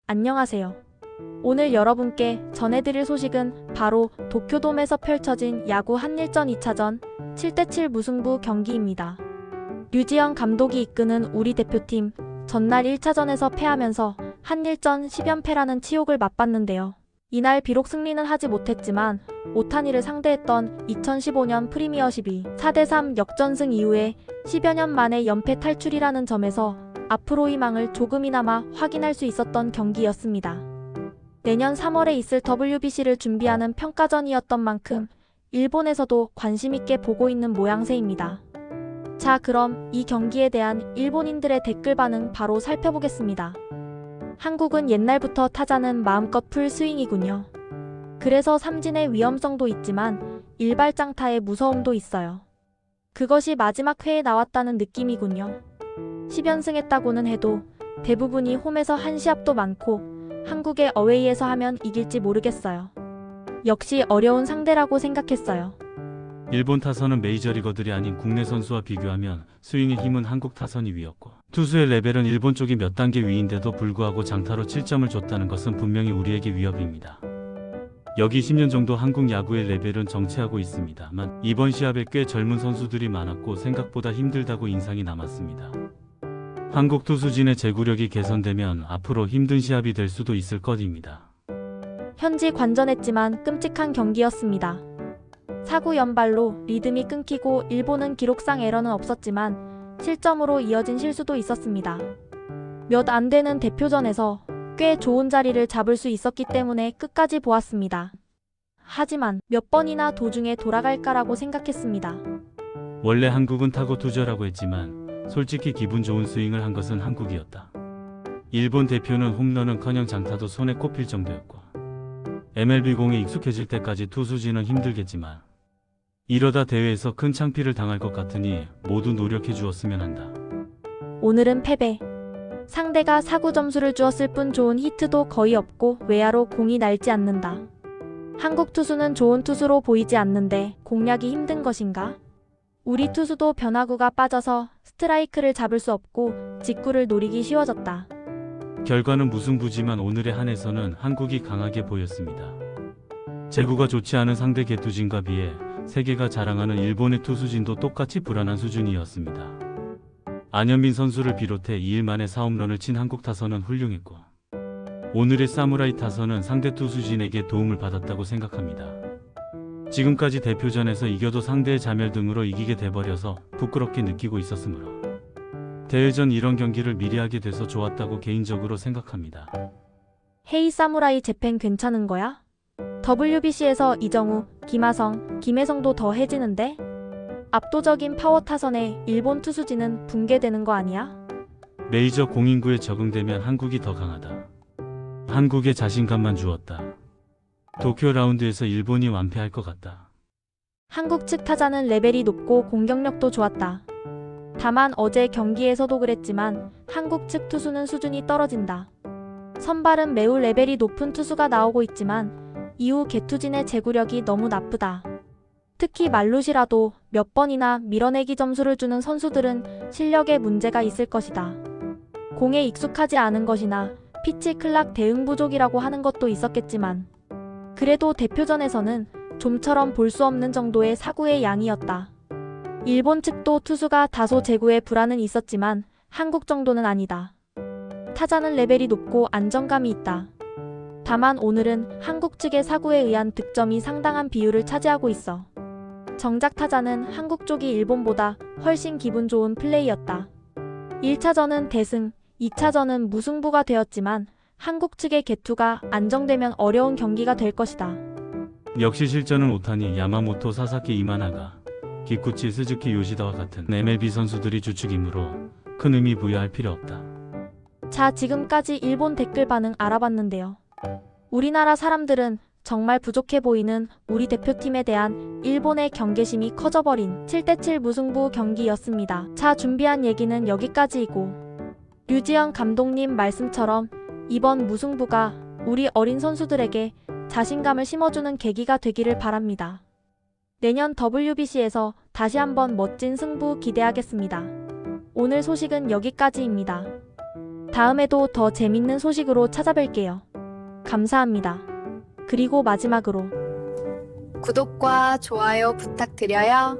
안녕하세요. 오늘 여러분께 전해드릴 소식은 바로 도쿄돔에서 펼쳐진 야구 한일전 2차전 7대7 무승부 경기입니다. 류지영 감독이 이끄는 우리 대표팀 전날 1차전에서 패하면서 한일전 10연패라는 치욕을 맛봤는데요. 이날 비록 승리는 하지 못했지만 오타니를 상대했던 2015년 프리미어 12 4대3 역전승 이후에 10여 년 만에 연패 탈출이라는 점에서 앞으로 희망을 조금이나마 확인할 수 있었던 경기였습니다. 내년 3월에 있을 WBC를 준비하는 평가전이었던 만큼 일본에서도 관심있게 보고 있는 모양새입니다. 자, 그럼 이 경기에 대한 일본인들의 댓글 반응 바로 살펴보겠습니다. 한국은 옛날부터 타자는 마음껏 풀 스윙이군요. 그래서 삼진의 위험성도 있지만 일발장타의 무서움도 있어요. 그것이 마지막 회에 나왔다는 느낌이군요. 10연승했다고는 해도 대부분이 홈에서 한 시합도 많고 한국의 어웨이에서 하면 이길지 모르겠어요. 역시 어려운 상대라고 생각했어요. 일본 타선은 메이저리거들이 아닌 국내 선수와 비교하면 스윙의 힘은 한국 타선이 위였고 투수의 레벨은 일본 쪽이 몇 단계 위인데도 불구하고 장타로 7점을 줬다는 것은 분명히 우리에게 위협입니다. 여기 10년 정도 한국 야구의 레벨은 정체하고 있습니다만 이번 시합에 꽤 젊은 선수들이 많았고 생각보다 힘들다고 인상이 남았습니다. 한국 투수진의 제구력이 개선되면 앞으로 힘든 시합이 될 수도 있을 것입니다. 현지 관전했지만 끔찍한 경기였습니다. 사구 연발로 리듬이 끊기고 일본은 기록상 에러는 없었지만 실점으로 이어진 실수도 있었습니다. 몇 안 되는 대표전에서 꽤 좋은 자리를 잡을 수 있었기 때문에 끝까지 보았습니다. 하지만 몇 번이나 도중에 돌아갈까라고 생각했습니다. 원래 한국은 타고 투저라고 했지만 솔직히 기분 좋은 스윙을 한 것은 한국이었다. 일본 대표는 홈런은커녕 장타도 손에 꼽힐 정도였고 MLB 공에 익숙해질 때까지 투수진은 힘들겠지만 이러다 대회에서 큰 창피를 당할 것 같으니 모두 노력해 주었으면 한다. 오늘은 패배. 상대가 사구 점수를 주었을 뿐 좋은 히트도 거의 없고 외야로 공이 날지 않는다. 한국 투수는 좋은 투수로 보이지 않는데 공략이 힘든 것인가? 우리 투수도 변화구가 빠져서 스트라이크를 잡을 수 없고 직구를 노리기 쉬워졌다. 결과는 무승부지만 오늘의 한에서는 한국이 강하게 보였습니다. 제구가 좋지 않은 상대 개투진과 비해 세계가 자랑하는 일본의 투수진도 똑같이 불안한 수준이었습니다. 안현빈 선수를 비롯해 2일 만에 4홈런을 친 한국 타선은 훌륭했고 오늘의 사무라이 타선은 상대 투수진에게 도움을 받았다고 생각합니다. 지금까지 대표전에서 이겨도 상대의 자멸 등으로 이기게 돼버려서 부끄럽게 느끼고 있었으므로 대회전 이런 경기를 미리 하게 돼서 좋았다고 개인적으로 생각합니다. 헤이 사무라이 재팬 괜찮은 거야? WBC에서 이정우, 김하성, 김혜성도 더 해지는데? 압도적인 파워 타선에 일본 투수진은 붕괴되는 거 아니야? 메이저 공인구에 적응되면 한국이 더 강하다. 한국에 자신감만 주었다. 도쿄 라운드에서 일본이 완패할 것 같다. 한국 측 타자는 레벨이 높고 공격력도 좋았다. 다만 어제 경기에서도 그랬지만 한국 측 투수는 수준이 떨어진다. 선발은 매우 레벨이 높은 투수가 나오고 있지만 이후 개투진의 제구력이 너무 나쁘다. 특히 말루시라도 몇 번이나 밀어내기 점수를 주는 선수들은 실력에 문제가 있을 것이다. 공에 익숙하지 않은 것이나 피치 클락 대응 부족이라고 하는 것도 있었겠지만 그래도 대표전에서는 좀처럼 볼 수 없는 정도의 사구의 양이었다. 일본 측도 투수가 다소 제구에 불안은 있었지만 한국 정도는 아니다. 타자는 레벨이 높고 안정감이 있다. 다만 오늘은 한국 측의 사구에 의한 득점이 상당한 비율을 차지하고 있어. 정작 타자는 한국 쪽이 일본보다 훨씬 기분 좋은 플레이였다. 1차전은 대승, 2차전은 무승부가 되었지만 한국 측의 개투가 안정되면 어려운 경기가 될 것이다. 역시 실전은 오타니, 야마모토, 사사키 이마나가, 기쿠치, 스즈키, 요시다와 같은 MLB 선수들이 주축이므로 큰 의미 부여할 필요 없다. 자, 지금까지 일본 댓글 반응 알아봤는데요. 우리나라 사람들은 정말 부족해 보이는 우리 대표팀에 대한 일본의 경계심이 커져버린 7대7 무승부 경기였습니다. 자, 준비한 얘기는 여기까지이고 류지영 감독님 말씀처럼 이번 무승부가 우리 어린 선수들에게 자신감을 심어주는 계기가 되기를 바랍니다. 내년 WBC에서 다시 한번 멋진 승부 기대하겠습니다. 오늘 소식은 여기까지입니다. 다음에도 더 재밌는 소식으로 찾아뵐게요. 감사합니다. 그리고 마지막으로 구독과 좋아요 부탁드려요.